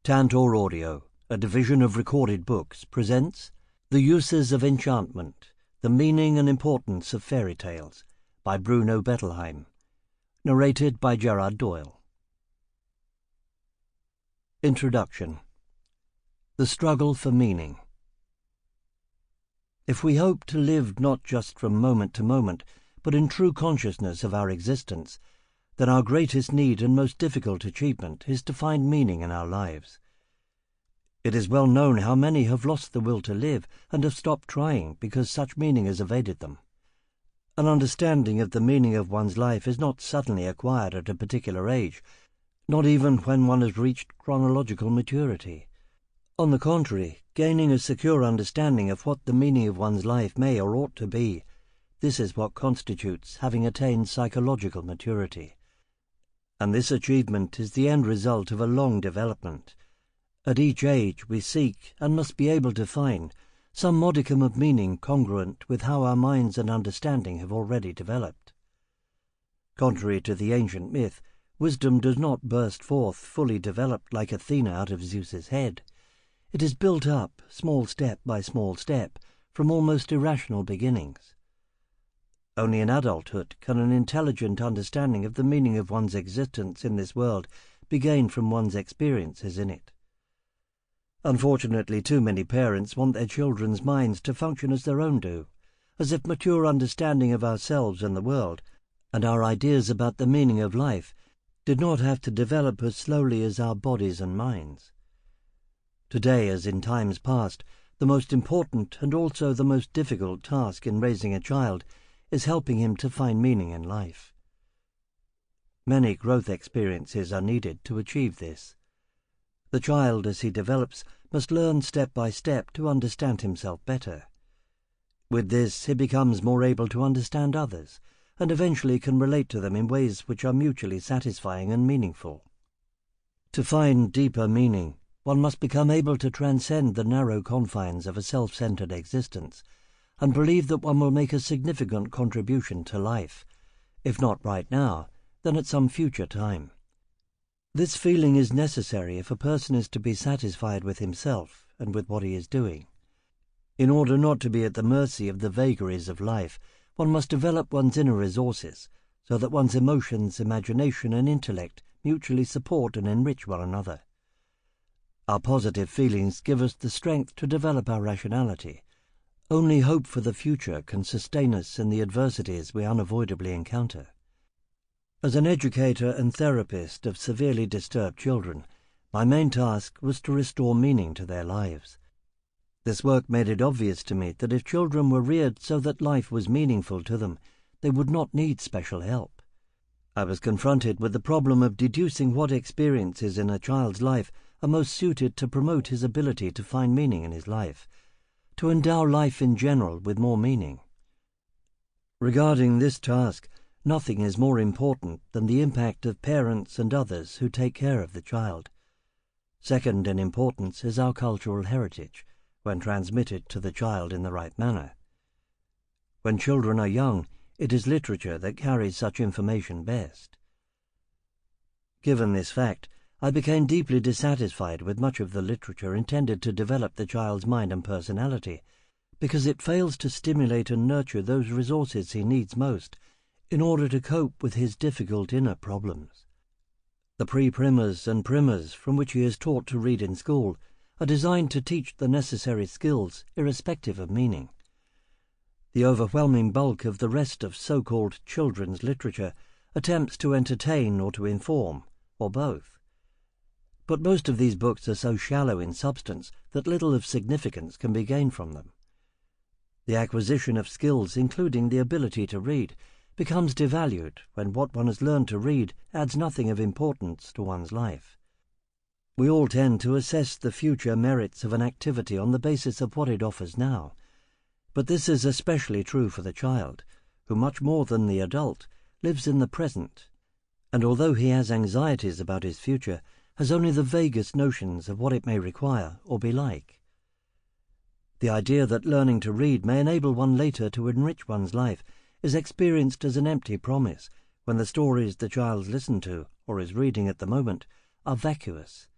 Tantor Audio, a division of Recorded Books, presents The Uses of Enchantment, The Meaning and Importance of Fairy Tales, by Bruno Bettelheim, narrated by Gerard Doyle. Introduction. The Struggle for Meaning. If we hope to live not just from moment to moment, but in true consciousness of our existence, then our greatest need and most difficult achievement is to find meaning in our lives. It is well known how many have lost the will to live and have stopped trying because such meaning has evaded them. An understanding of the meaning of one's life is not suddenly acquired at a particular age, not even when one has reached chronological maturity. On the contrary, gaining a secure understanding of what the meaning of one's life may or ought to be, this is what constitutes having attained psychological maturity. And this achievement is the end result of a long development. At each age we seek, and must be able to find, some modicum of meaning congruent with how our minds and understanding have already developed. Contrary to the ancient myth, wisdom does not burst forth fully developed like Athena out of Zeus's head. It is built up, small step by small step, from almost irrational beginnings. Only in adulthood can an intelligent understanding of the meaning of one's existence in this world be gained from one's experiences in it. Unfortunately, too many parents want their children's minds to function as their own do, as if mature understanding of ourselves and the world, and our ideas about the meaning of life, did not have to develop as slowly as our bodies and minds. Today, as in times past, the most important and also the most difficult task in raising a child is helping him to find meaning in life. Many growth experiences are needed to achieve this. The child, as he develops, must learn step by step to understand himself better. With this, he becomes more able to understand others, and eventually can relate to them in ways which are mutually satisfying and meaningful. To find deeper meaning, one must become able to transcend the narrow confines of a self-centered existence, and believe that one will make a significant contribution to life, if not right now, then at some future time. This feeling is necessary if a person is to be satisfied with himself and with what he is doing. In order not to be at the mercy of the vagaries of life, one must develop one's inner resources, so that one's emotions, imagination, and intellect mutually support and enrich one another. Our positive feelings give us the strength to develop our rationality. Only hope for the future can sustain us in the adversities we unavoidably encounter. As an educator and therapist of severely disturbed children, my main task was to restore meaning to their lives. This work made it obvious to me that if children were reared so that life was meaningful to them, they would not need special help. I was confronted with the problem of deducing what experiences in a child's life are most suited to promote his ability to find meaning in his life, to endow life in general with more meaning. Regarding this task, nothing is more important than the impact of parents and others who take care of the child. Second in importance is our cultural heritage, when transmitted to the child in the right manner. When children are young, it is literature that carries such information best. Given this fact, I became deeply dissatisfied with much of the literature intended to develop the child's mind and personality, because it fails to stimulate and nurture those resources he needs most in order to cope with his difficult inner problems. The pre-primers and primers from which he is taught to read in school are designed to teach the necessary skills irrespective of meaning. The overwhelming bulk of the rest of so-called children's literature attempts to entertain or to inform, or both. But most of these books are so shallow in substance that little of significance can be gained from them. The acquisition of skills, including the ability to read, becomes devalued when what one has learned to read adds nothing of importance to one's life. We all tend to assess the future merits of an activity on the basis of what it offers now, but this is especially true for the child, who much more than the adult lives in the present, and although he has anxieties about his future, has only the vaguest notions of what it may require or be like. The idea that learning to read may enable one later to enrich one's life is experienced as an empty promise when the stories the child listens to or is reading at the moment are vacuous.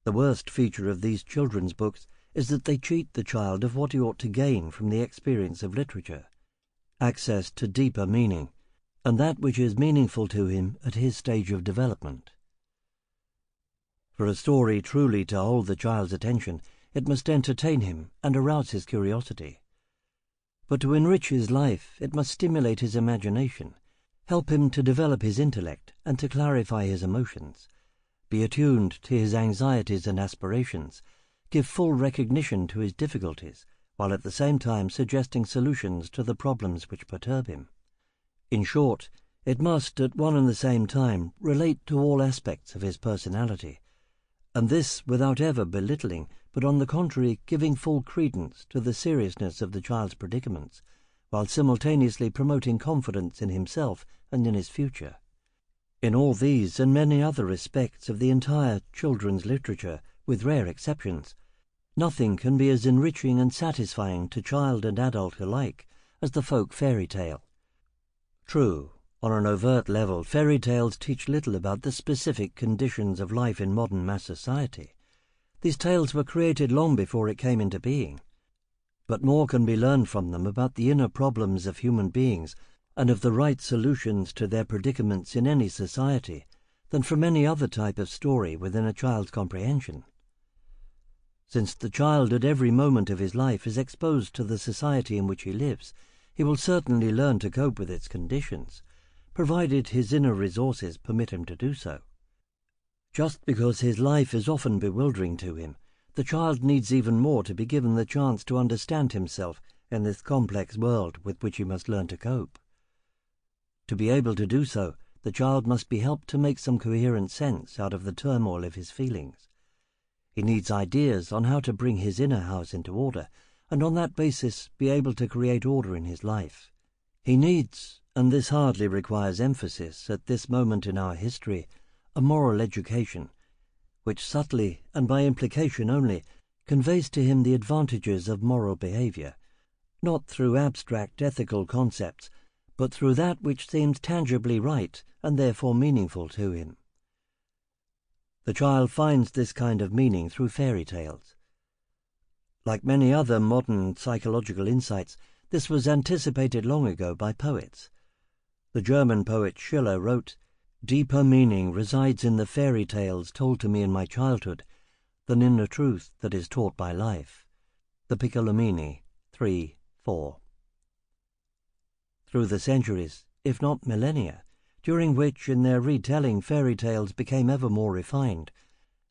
The worst feature of these children's books is that they cheat the child of what he ought to gain from the experience of literature, access to deeper meaning, and that which is meaningful to him at his stage of development. For a story truly to hold the child's attention, it must entertain him and arouse his curiosity. But to enrich his life, it must stimulate his imagination, help him to develop his intellect and to clarify his emotions, be attuned to his anxieties and aspirations, give full recognition to his difficulties, while at the same time suggesting solutions to the problems which perturb him. In short, it must at one and the same time relate to all aspects of his personality, and this without ever belittling, but on the contrary giving full credence to the seriousness of the child's predicaments, while simultaneously promoting confidence in himself and in his future. In all these and many other respects of the entire children's literature, with rare exceptions, nothing can be as enriching and satisfying to child and adult alike as the folk fairy tale. True, on an overt level, fairy tales teach little about the specific conditions of life in modern mass society. These tales were created long before it came into being. But more can be learned from them about the inner problems of human beings and of the right solutions to their predicaments in any society than from any other type of story within a child's comprehension. Since the child at every moment of his life is exposed to the society in which he lives, he will certainly learn to cope with its conditions, provided his inner resources permit him to do so. Just because his life is often bewildering to him, the child needs even more to be given the chance to understand himself in this complex world with which he must learn to cope. To be able to do so, the child must be helped to make some coherent sense out of the turmoil of his feelings. He needs ideas on how to bring his inner house into order, and on that basis be able to create order in his life. He needs, and this hardly requires emphasis at this moment in our history, a moral education, which subtly, and by implication only, conveys to him the advantages of moral behavior, not through abstract ethical concepts, but through that which seems tangibly right and therefore meaningful to him. The child finds this kind of meaning through fairy tales. Like many other modern psychological insights, this was anticipated long ago by poets. The German poet Schiller wrote, "Deeper meaning resides in the fairy tales told to me in my childhood than in the truth that is taught by life." The Piccolomini, 3:4. Through the centuries, if not millennia, during which in their retelling fairy tales became ever more refined,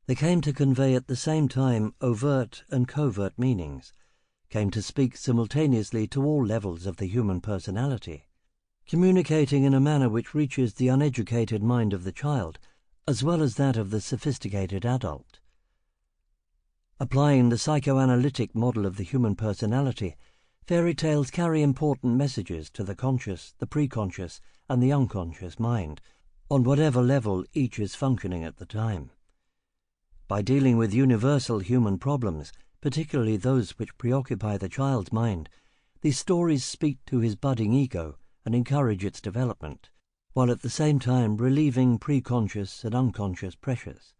they came to convey at the same time overt and covert meanings, came to speak simultaneously to all levels of the human personality, communicating in a manner which reaches the uneducated mind of the child as well as that of the sophisticated adult. Applying the psychoanalytic model of the human personality, fairy tales carry important messages to the conscious, the preconscious, and the unconscious mind, on whatever level each is functioning at the time. By dealing with universal human problems, particularly those which preoccupy the child's mind, these stories speak to his budding ego and encourage its development, while at the same time relieving preconscious and unconscious pressures.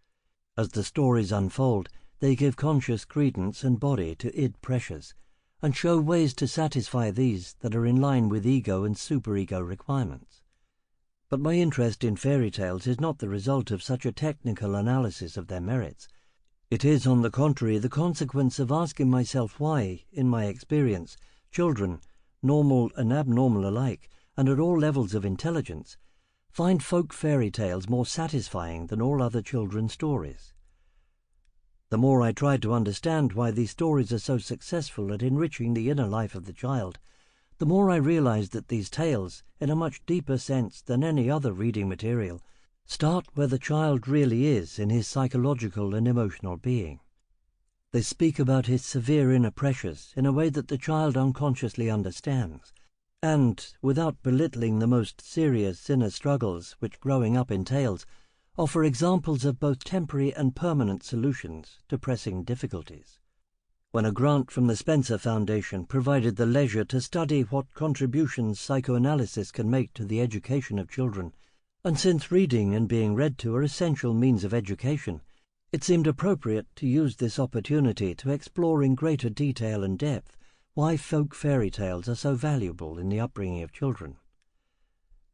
As the stories unfold, they give conscious credence and body to id pressures, and show ways to satisfy these that are in line with ego and superego requirements. But my interest in fairy tales is not the result of such a technical analysis of their merits. It is, on the contrary, the consequence of asking myself why, in my experience, children, normal and abnormal alike, and at all levels of intelligence, find folk fairy tales more satisfying than all other children's stories. The more I tried to understand why these stories are so successful at enriching the inner life of the child, the more I realized that these tales, in a much deeper sense than any other reading material, start where the child really is in his psychological and emotional being. They speak about his severe inner pressures in a way that the child unconsciously understands, and, without belittling the most serious inner struggles which growing up entails, offer examples of both temporary and permanent solutions to pressing difficulties. When a grant from the Spencer Foundation provided the leisure to study what contributions psychoanalysis can make to the education of children, and since reading and being read to are essential means of education, It seemed appropriate to use this opportunity to explore in greater detail and depth why folk fairy tales are so valuable in the upbringing of children.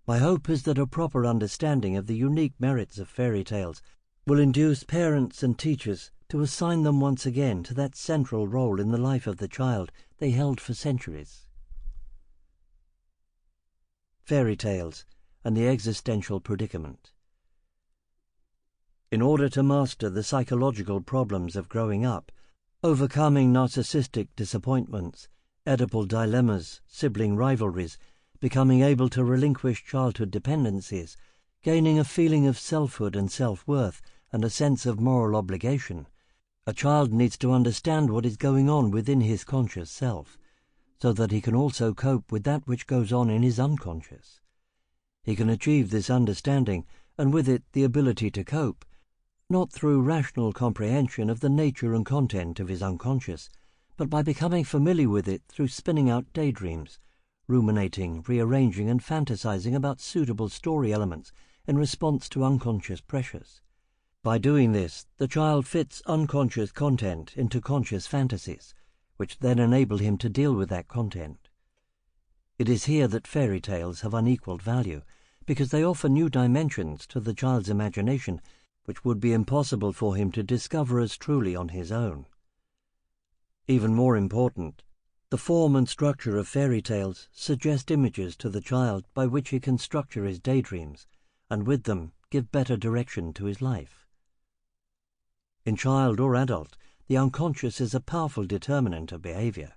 My hope is that a proper understanding of the unique merits of fairy tales will induce parents and teachers to assign them once again to that central role in the life of the child they held for centuries. Fairy tales and the existential predicament. In order to master the psychological problems of growing up, overcoming narcissistic disappointments, Oedipal dilemmas, sibling rivalries, becoming able to relinquish childhood dependencies, gaining a feeling of selfhood and self-worth and a sense of moral obligation, a child needs to understand what is going on within his conscious self, so that he can also cope with that which goes on in his unconscious. He can achieve this understanding, and with it the ability to cope, not through rational comprehension of the nature and content of his unconscious, but by becoming familiar with it through spinning out daydreams, ruminating, rearranging and fantasizing about suitable story elements in response to unconscious pressures. By doing this, the child fits unconscious content into conscious fantasies, which then enable him to deal with that content. It is here that fairy tales have unequaled value, because they offer new dimensions to the child's imagination which would be impossible for him to discover as truly on his own. Even more important, the form and structure of fairy tales suggest images to the child by which he can structure his daydreams, and with them give better direction to his life. In child or adult, the unconscious is a powerful determinant of behavior.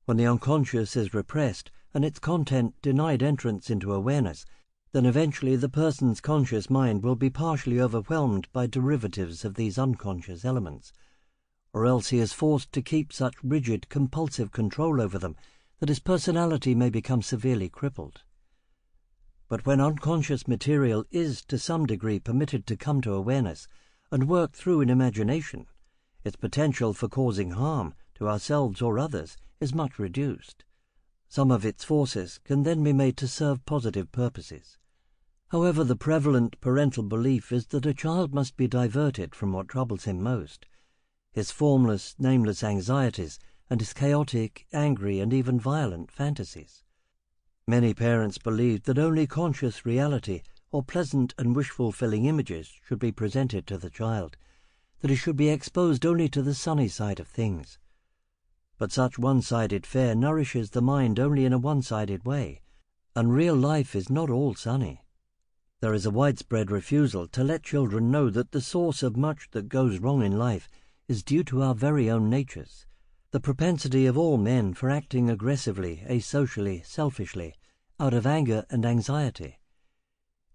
When the unconscious is repressed and its content denied entrance into awareness, then eventually the person's conscious mind will be partially overwhelmed by derivatives of these unconscious elements, or else he is forced to keep such rigid, compulsive control over them that his personality may become severely crippled. But when unconscious material is to some degree permitted to come to awareness and work through in imagination, its potential for causing harm to ourselves or others is much reduced. Some of its forces can then be made to serve positive purposes. However, the prevalent parental belief is that a child must be diverted from what troubles him most, his formless, nameless anxieties, and his chaotic, angry, and even violent fantasies. Many parents believe that only conscious reality or pleasant and wish-fulfilling images should be presented to the child, that he should be exposed only to the sunny side of things. But such one-sided fare nourishes the mind only in a one-sided way, and real life is not all sunny. There is a widespread refusal to let children know that the source of much that goes wrong in life is due to our very own natures, the propensity of all men for acting aggressively, asocially, selfishly, out of anger and anxiety.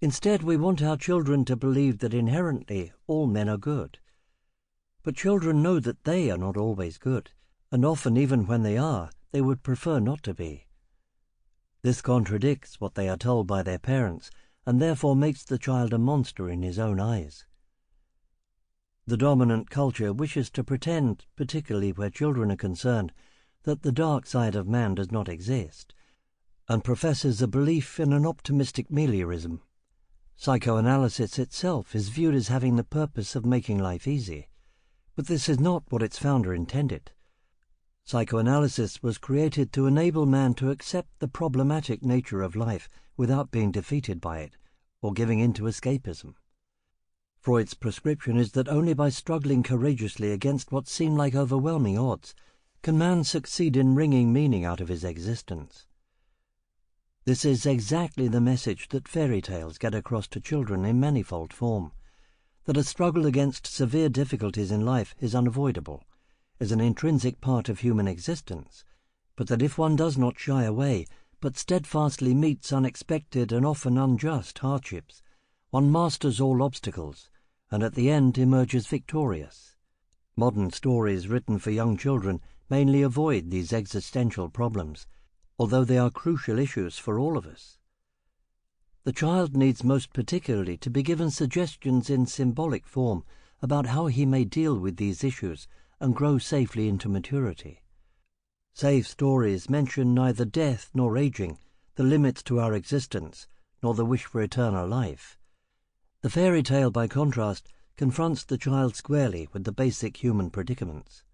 Instead, we want our children to believe that inherently all men are good. But children know that they are not always good, and often even when they are, they would prefer not to be. This contradicts what they are told by their parents, and therefore makes the child a monster in his own eyes. The dominant culture wishes to pretend, particularly where children are concerned, that the dark side of man does not exist, and professes a belief in an optimistic meliorism. Psychoanalysis itself is viewed as having the purpose of making life easy, but this is not what its founder intended. Psychoanalysis was created to enable man to accept the problematic nature of life without being defeated by it or giving in to escapism. Freud's prescription is that only by struggling courageously against what seem like overwhelming odds can man succeed in wringing meaning out of his existence. This is exactly the message that fairy tales get across to children in manifold form, that a struggle against severe difficulties in life is unavoidable, is an intrinsic part of human existence, but that if one does not shy away, but steadfastly meets unexpected and often unjust hardships, one masters all obstacles, and at the end emerges victorious. Modern stories written for young children mainly avoid these existential problems, although they are crucial issues for all of us. The child needs most particularly to be given suggestions in symbolic form about how he may deal with these issues and grow safely into maturity. Safe stories mention neither death nor aging, the limits to our existence, nor the wish for eternal life. The fairy tale, by contrast, confronts the child squarely with the basic human predicaments.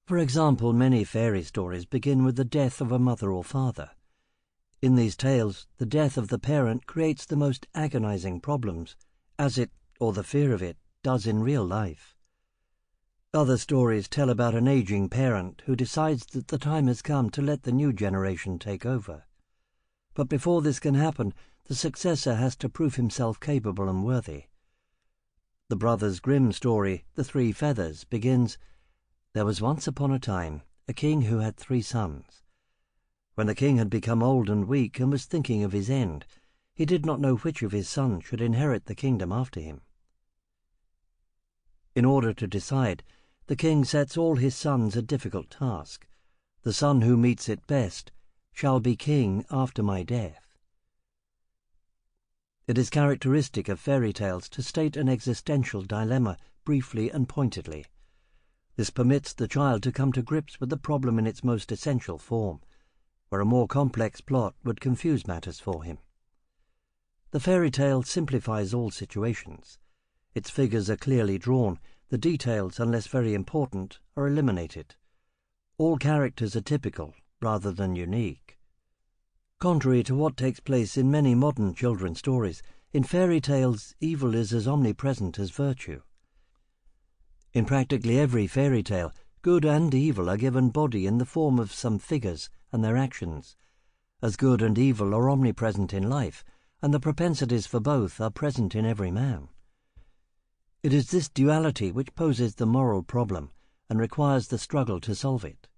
For example, many fairy stories begin with the death of a mother or father. In these tales, the death of the parent creates the most agonizing problems, as it, or the fear of it, does in real life. Other stories tell about an aging parent who decides that the time has come to let the new generation take over. But before this can happen, the successor has to prove himself capable and worthy. The Brothers Grimm story, The Three Feathers, begins, "There was once upon a time a king who had 3 sons. When the king had become old and weak and was thinking of his end, he did not know which of his sons should inherit the kingdom after him. In order to decide, the king sets all his sons a difficult task. The son who meets it best shall be king after my death." It is characteristic of fairy tales to state an existential dilemma briefly and pointedly. This permits the child to come to grips with the problem in its most essential form, where a more complex plot would confuse matters for him. The fairy tale simplifies all situations. Its figures are clearly drawn, the details, unless very important, are eliminated. All characters are typical rather than unique. Contrary to what takes place in many modern children's stories, in fairy tales evil is as omnipresent as virtue. In practically every fairy tale, good and evil are given body in the form of some figures and their actions, as good and evil are omnipresent in life, and the propensities for both are present in every man. It is this duality which poses the moral problem and requires the struggle to solve it.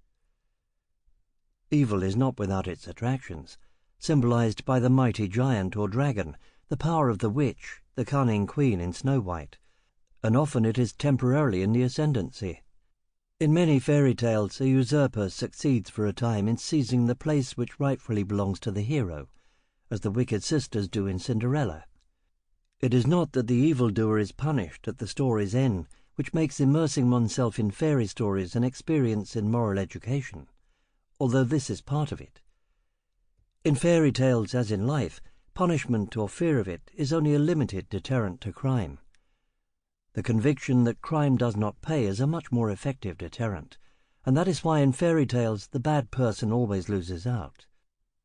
Evil is not without its attractions, symbolized by the mighty giant or dragon, the power of the witch, the cunning queen in Snow White, and often it is temporarily in the ascendancy. In many fairy tales, a usurper succeeds for a time in seizing the place which rightfully belongs to the hero, as the wicked sisters do in Cinderella. It is not that the evildoer is punished at the story's end, which makes immersing oneself in fairy stories an experience in moral education, although this is part of it. In fairy tales, as in life, punishment or fear of it is only a limited deterrent to crime. The conviction that crime does not pay is a much more effective deterrent, and that is why in fairy tales the bad person always loses out.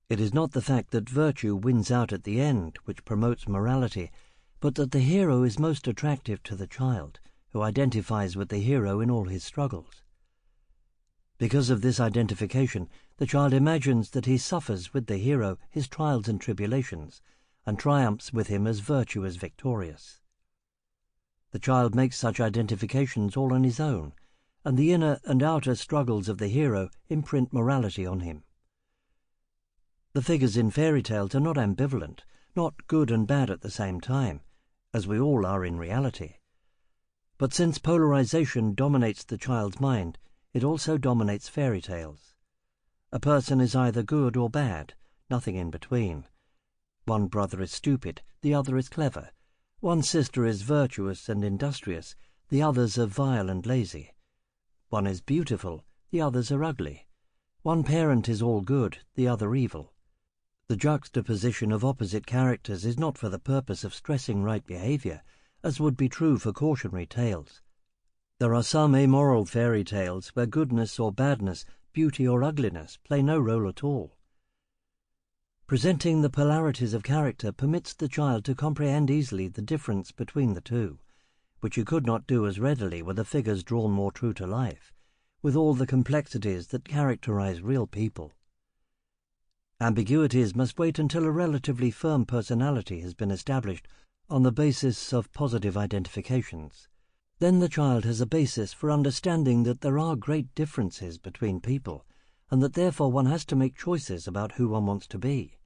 It is not the fact that virtue wins out at the end which promotes morality, but that the hero is most attractive to the child, who identifies with the hero in all his struggles. Because of this identification, the child imagines that he suffers with the hero his trials and tribulations, and triumphs with him as virtue is victorious. The child makes such identifications all on his own, and the inner and outer struggles of the hero imprint morality on him. The figures in fairy tales are not ambivalent, not good and bad at the same time, as we all are in reality. But since polarization dominates the child's mind, it also dominates fairy tales. A person is either good or bad, nothing in between. One brother is stupid, the other is clever. One sister is virtuous and industrious, the others are vile and lazy. One is beautiful, the others are ugly. One parent is all good, the other evil. The juxtaposition of opposite characters is not for the purpose of stressing right behavior, as would be true for cautionary tales. There are some amoral fairy tales where goodness or badness, beauty or ugliness play no role at all. Presenting the polarities of character permits the child to comprehend easily the difference between the two, which you could not do as readily were the figures drawn more true to life, with all the complexities that characterize real people. Ambiguities must wait until a relatively firm personality has been established on the basis of positive identifications. Then the child has a basis for understanding that there are great differences between people, and that therefore one has to make choices about who one wants to be.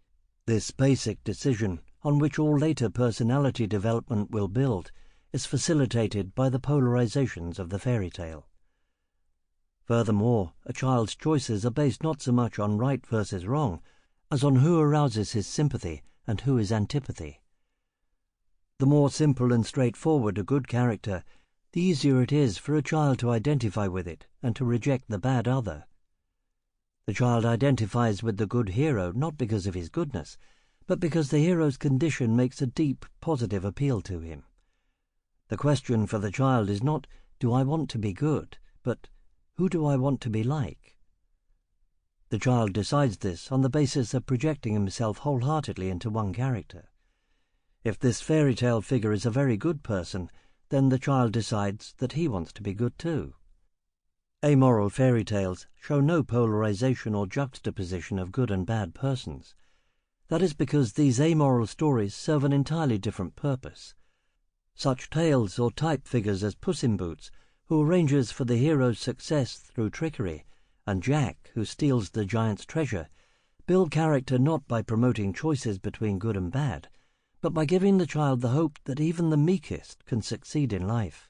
This basic decision, on which all later personality development will build, is facilitated by the polarizations of the fairy tale. Furthermore, a child's choices are based not so much on right versus wrong, as on who arouses his sympathy and who his antipathy. The more simple and straightforward a good character, the easier it is for a child to identify with it and to reject the bad other. The child identifies with the good hero not because of his goodness, but because the hero's condition makes a deep, positive appeal to him. The question for the child is not, do I want to be good, but who do I want to be like? The child decides this on the basis of projecting himself wholeheartedly into one character. If this fairy tale figure is a very good person, then the child decides that he wants to be good too. Amoral fairy tales show no polarization or juxtaposition of good and bad persons. That is because these amoral stories serve an entirely different purpose. Such tales or type figures as Puss in Boots, who arranges for the hero's success through trickery, and Jack, who steals the giant's treasure, build character not by promoting choices between good and bad, but by giving the child the hope that even the meekest can succeed in life.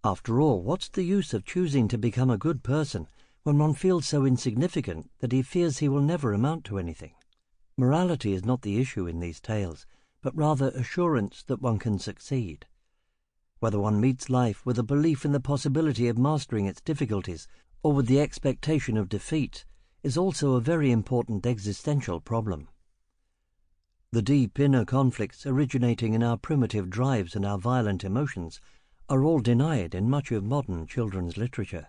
After all, what's the use of choosing to become a good person when one feels so insignificant that he fears he will never amount to anything? Morality is not the issue in these tales, but rather assurance that one can succeed. Whether one meets life with a belief in the possibility of mastering its difficulties or with the expectation of defeat is also a very important existential problem. The deep inner conflicts originating in our primitive drives and our violent emotions are all denied in much of modern children's literature,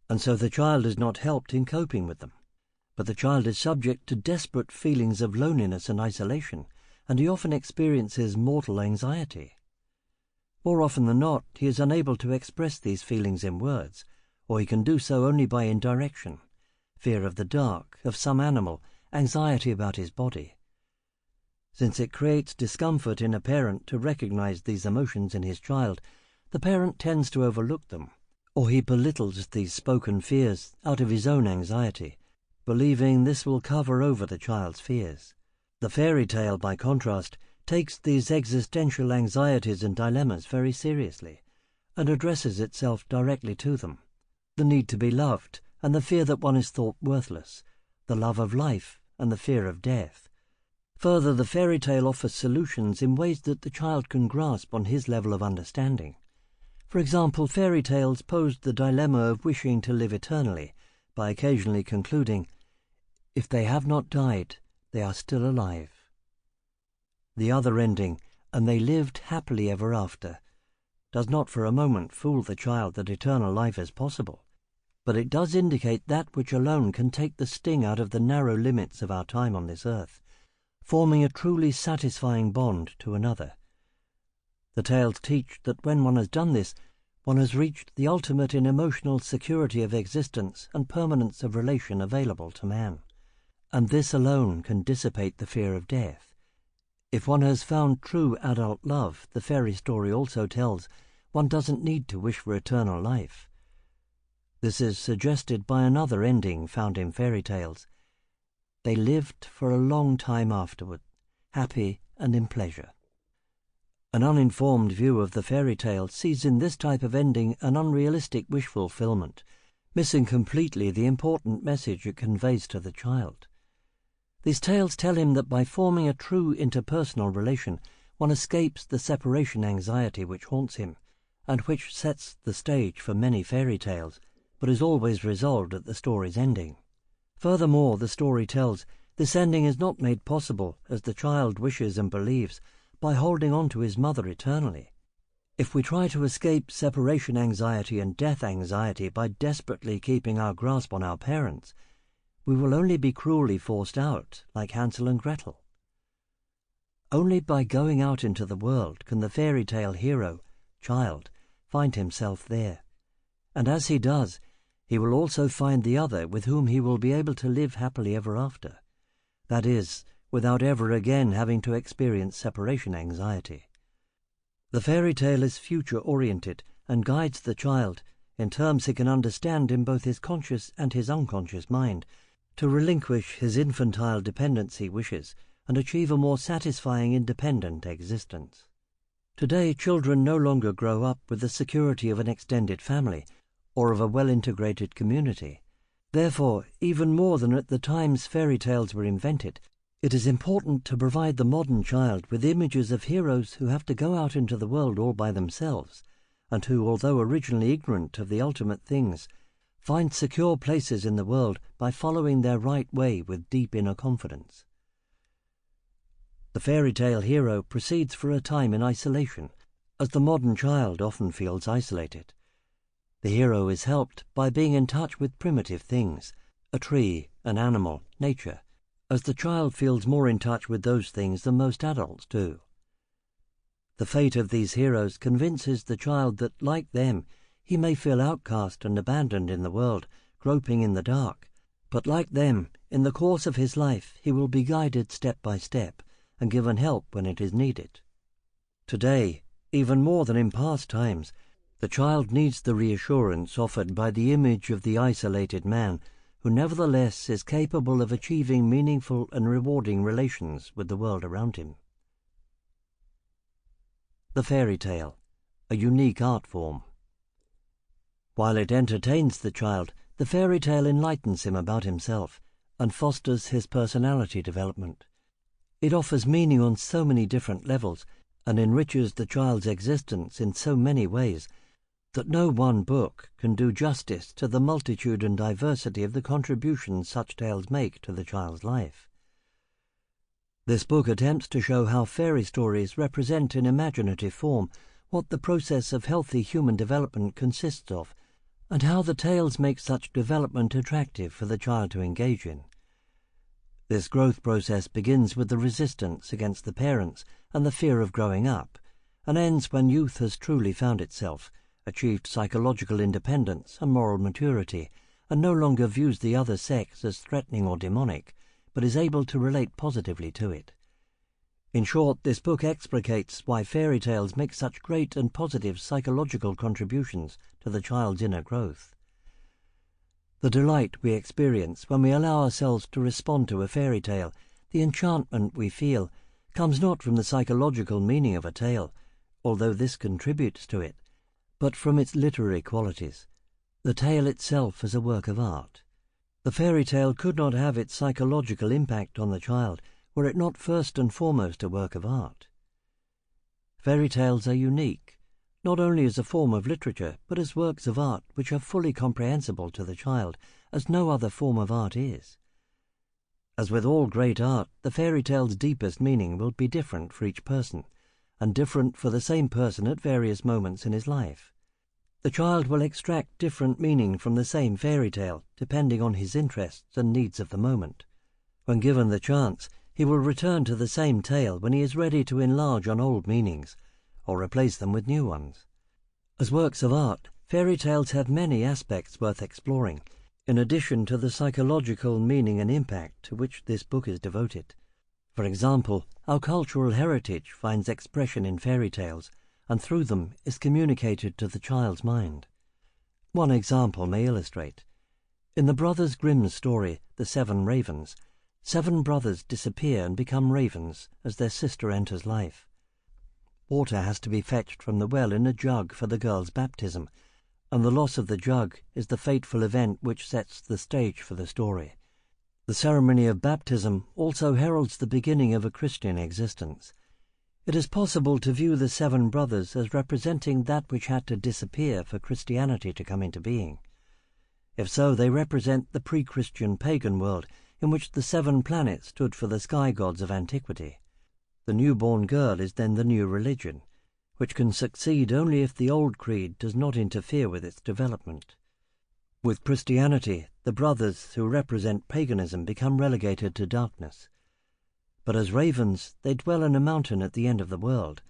and so the child is not helped in coping with them. But the child is subject to desperate feelings of loneliness and isolation, and he often experiences mortal anxiety. More often than not, he is unable to express these feelings in words, or he can do so only by indirection: fear of the dark, of some animal, anxiety about his body. Since it creates discomfort in a parent to recognize these emotions in his child, the parent tends to overlook them, or he belittles these spoken fears out of his own anxiety, believing this will cover over the child's fears. The fairy tale, by contrast, takes these existential anxieties and dilemmas very seriously, and addresses itself directly to them: the need to be loved, and the fear that one is thought worthless, the love of life, and the fear of death. Further, the fairy tale offers solutions in ways that the child can grasp on his level of understanding. For example, fairy tales posed the dilemma of wishing to live eternally, by occasionally concluding, "If they have not died, they are still alive." The other ending, "and they lived happily ever after," does not for a moment fool the child that eternal life is possible, but it does indicate that which alone can take the sting out of the narrow limits of our time on this earth, forming a truly satisfying bond to another. The tales teach that when one has done this, one has reached the ultimate in emotional security of existence and permanence of relation available to man, and this alone can dissipate the fear of death. If one has found true adult love, the fairy story also tells, one doesn't need to wish for eternal life. This is suggested by another ending found in fairy tales: "They lived for a long time afterward, happy and in pleasure." An uninformed view of the fairy tale sees in this type of ending an unrealistic wish fulfillment, missing completely the important message it conveys to the child. These tales tell him that by forming a true interpersonal relation, one escapes the separation anxiety which haunts him, and which sets the stage for many fairy tales, but is always resolved at the story's ending. Furthermore, the story tells, this ending is not made possible, as the child wishes and believes, by holding on to his mother eternally. If we try to escape separation anxiety and death anxiety by desperately keeping our grasp on our parents, we will only be cruelly forced out, like Hansel and Gretel. Only by going out into the world can the fairy tale hero, child, find himself there. And as he does, he will also find the other with whom he will be able to live happily ever after. That is, without ever again having to experience separation anxiety. The fairy tale is future-oriented and guides the child, in terms he can understand in both his conscious and his unconscious mind, to relinquish his infantile dependency wishes and achieve a more satisfying independent existence. Today, children no longer grow up with the security of an extended family or of a well-integrated community. Therefore, even more than at the times fairy tales were invented, it is important to provide the modern child with images of heroes who have to go out into the world all by themselves, and who, although originally ignorant of the ultimate things, find secure places in the world by following their right way with deep inner confidence. The fairy tale hero proceeds for a time in isolation, as the modern child often feels isolated. The hero is helped by being in touch with primitive things, a tree, an animal, nature, as the child feels more in touch with those things than most adults do. The fate of these heroes convinces the child that, like them, he may feel outcast and abandoned in the world, groping in the dark, but like them, in the course of his life he will be guided step by step and given help when it is needed. Today, even more than in past times, the child needs the reassurance offered by the image of the isolated man who nevertheless is capable of achieving meaningful and rewarding relations with the world around him. The fairy tale, a unique art form. While it entertains the child, the fairy tale enlightens him about himself and fosters his personality development. It offers meaning on so many different levels and enriches the child's existence in so many ways that no one book can do justice to the multitude and diversity of the contributions such tales make to the child's life. This book attempts to show how fairy stories represent in imaginative form what the process of healthy human development consists of, and how the tales make such development attractive for the child to engage in. This growth process begins with the resistance against the parents and the fear of growing up, and ends when youth has truly found itself, achieved psychological independence and moral maturity, and no longer views the other sex as threatening or demonic, but is able to relate positively to it. In short, this book explicates why fairy tales make such great and positive psychological contributions to the child's inner growth. The delight we experience when we allow ourselves to respond to a fairy tale, the enchantment we feel, comes not from the psychological meaning of a tale, although this contributes to it, but from its literary qualities, the tale itself as a work of art. The fairy tale could not have its psychological impact on the child were it not first and foremost a work of art. Fairy tales are unique, not only as a form of literature, but as works of art which are fully comprehensible to the child, as no other form of art is. As with all great art, the fairy tale's deepest meaning will be different for each person, and different for the same person at various moments in his life. The child will extract different meaning from the same fairy tale, depending on his interests and needs of the moment. When given the chance, he will return to the same tale when he is ready to enlarge on old meanings, or replace them with new ones. As works of art, fairy tales have many aspects worth exploring, in addition to the psychological meaning and impact to which this book is devoted. For example, our cultural heritage finds expression in fairy tales, and through them is communicated to the child's mind. One example may illustrate. In the Brothers Grimm's story, The 7 Ravens, 7 brothers disappear and become ravens as their sister enters life. Water has to be fetched from the well in a jug for the girl's baptism, and the loss of the jug is the fateful event which sets the stage for the story. The ceremony of baptism also heralds the beginning of a Christian existence. It is possible to view the 7 brothers as representing that which had to disappear for Christianity to come into being. If so, they represent the pre-Christian pagan world in which the 7 planets stood for the sky gods of antiquity. The newborn girl is then the new religion, which can succeed only if the old creed does not interfere with its development. With Christianity, the brothers who represent paganism become relegated to darkness. But as ravens, they dwell in a mountain at the end of the world,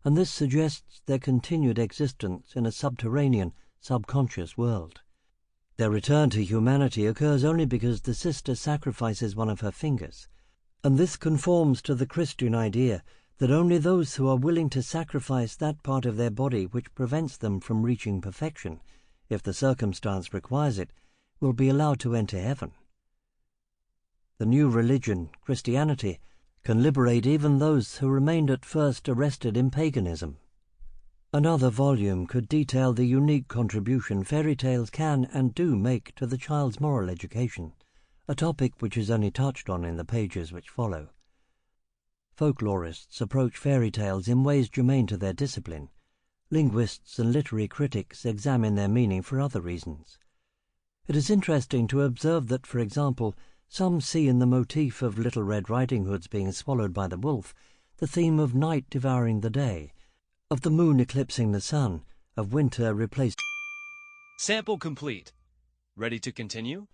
and this suggests their continued existence in a subterranean, subconscious world. Their return to humanity occurs only because the sister sacrifices one of her fingers, and this conforms to the Christian idea that only those who are willing to sacrifice that part of their body which prevents them from reaching perfection, if the circumstance requires it, will be allowed to enter heaven. The new religion, Christianity, can liberate even those who remained at first arrested in paganism. Another volume could detail the unique contribution fairy tales can and do make to the child's moral education, a topic which is only touched on in the pages which follow. Folklorists approach fairy tales in ways germane to their discipline. Linguists and literary critics examine their meaning for other reasons. It is interesting to observe that, for example, some see in the motif of Little Red Riding Hood's being swallowed by the wolf the theme of night devouring the day, of the moon eclipsing the sun, of winter replaced. Sample complete. Ready to continue?